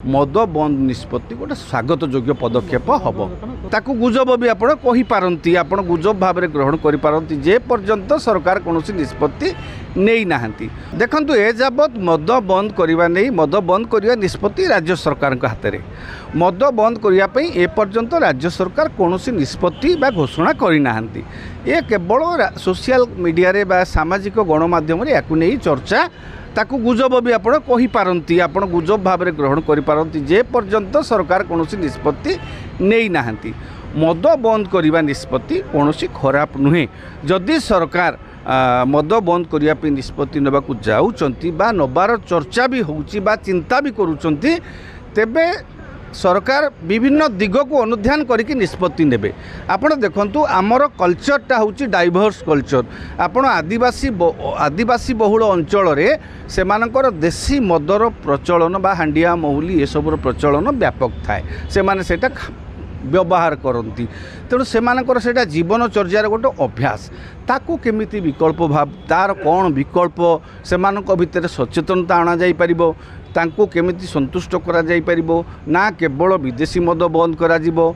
मद बंद निष्पत्ति गोटे स्वागत योग्य पदक्षेप हम ताकू गुजब भी आप कहीपारती आप गुजब भाव में ग्रहण करपारती जे पर्यंत सरकार कौन निष्पत्ति नहीं ना देखु ए जाबत मद बंद करने नहीं मद बंद करने निष्पत्ति राज्य सरकार हाथ में मद बंद करने ए पर्यंत राज्य सरकार कौन निष्पत्ति बा घोषणा करना ये केवल सोशल मीडिया रे बा सामाजिक गणमाध्यम या चर्चा ताकू गुजब भी आप कहीपारती आप गुजब भाव में ग्रहण करपारती जे पर्यंत सरकार कौन निष्पत्ति नहीं ना मद बंद करने निष्पत्ति कौन खराब नुहे जदि सरकार मद बंद करने निष्पत्ति नेबाकू जाउचंती बा नबार चर्चा भी होउची बा चिंता भी करूचंती तेबे सरकार विभिन्न दिग को अनुध्यान करके निष्पत्ति नेबे। आपण देखंतु आमर कल्चरटा होची डाइवर्स कल्चर आपण आदिवासी बहुल अंचल रे सेमानकर देशी मदर प्रचलन बा हांडिया महुली ए सबर प्रचलन व्यापक थाए से माने सेटा व्यवहार करती तेणु सेमानकर सेटा जीवनचर्यार गोटे अभ्यास ताकू केमिति विकल्प भाव तार कौन विकल्प सेमानक भितर सचेतनता आना जाई परिबो तांको केमिति संतुष्ट करा जाई परिबो ना केवल विदेशी मद बंद करा जिवो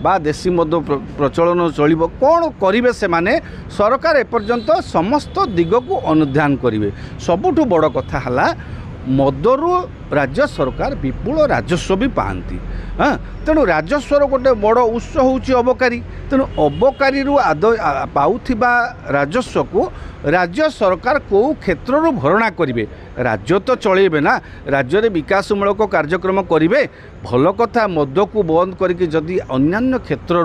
बा देशी मद प्रचलन चलिबो कौन करिवे से माने सरकार एपर्यंत समस्त दिग को अनुध्यान करिवे। सबुठु बड़ कथा हला मदरु राज्य सरकार विपुल राजस्व भी पाती तेणु राजस्वर गोटे बड़ उत्स होउची अबकारी तेणु अबकारी पाउथिबा राजस्व को राज्य सरकार को क्षेत्र भरणा करिवे राज्य तो चलेबे ना राज्य रे विकासमूलक कार्यक्रम करिवे भल कथा मद को बंद करके जदि अन्यान्य क्षेत्र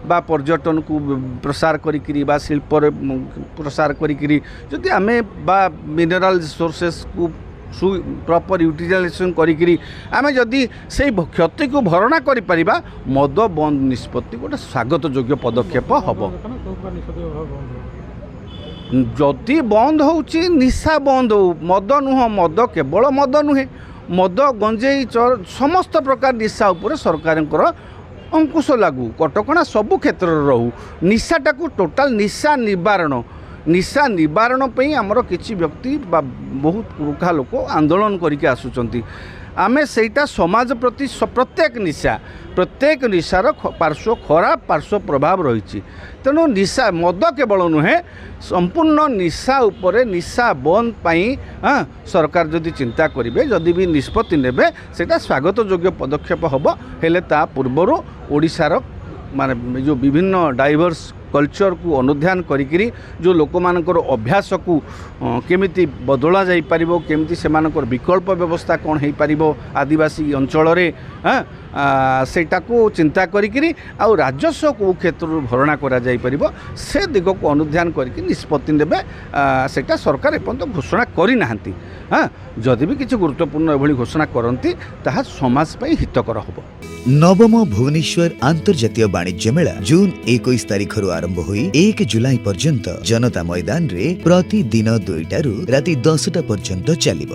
बा पर्यटन को प्रसार करिकिरी बा शिल्प प्रसार करिकिरी जदि आमे बा मिनरल रिसोर्सेस को प्रॉपर यूटिलाइजेशन करी आमे जदि से क्षति को भरणा करि परिबा मद बंद निष्पत्ति गोटे स्वागत योग्य पदक्षेप हम जदि बंद होउची निशा बंद हो मद नुह मद केवल मद नुहे मद गंजेई समस्त प्रकार निशा उपरे सरकारଙ୍କର अंकुश लागू कटकणा सबु क्षेत्र रहू निशाटा को टोटाल निशा निवारण पे आमर किसी व्यक्ति बहुत पुरुखा लोक आंदोलन करके आसुचंती आमे सेटा समाज प्रति प्रत्येक निशार पार्श्व खराब पार्श्व प्रभाव रही तेणु निशा मद केवल नुहे संपूर्ण निशा उपरे निशा बंद पाई सरकार जदि चिंता करेंगे जदि भी निष्पत्ति नेबे सेटा स्वागत योग्य पदक्षेप हम हेले ता पूर्वर ओडिशार माने जो विभिन्न डाइवर्स कल्चर को अनुध्यान करी जो लोक मानकर अभ्यास को केमिति बदला जाई परिबो केमिति सेमानकर विकल्प व्यवस्था कौन हो पारिबो आदिवासी अंचल रे सेटा को चिंता करी आउ राजस्व को क्षेत्र भरणा करा जाई परिबो से दिग को अनुध्यान करके निष्पत्ति नेबे सेटा सरकार एपर्यंत घोषणा करि नाहंती जदि भी किसी गुरुत्वपूर्ण एभली घोषणा करती ताहा समाज पई हितकर हबो। नवम भुवनेश्वर अंतर्जातीय वाणिज्य मेला जून 21 तारिख आरंभ हुई 1 जुलाई पर्यंत जनता मैदान रे प्रतिदिन 2 टारू राति 10टा पर्यंत चलिबो।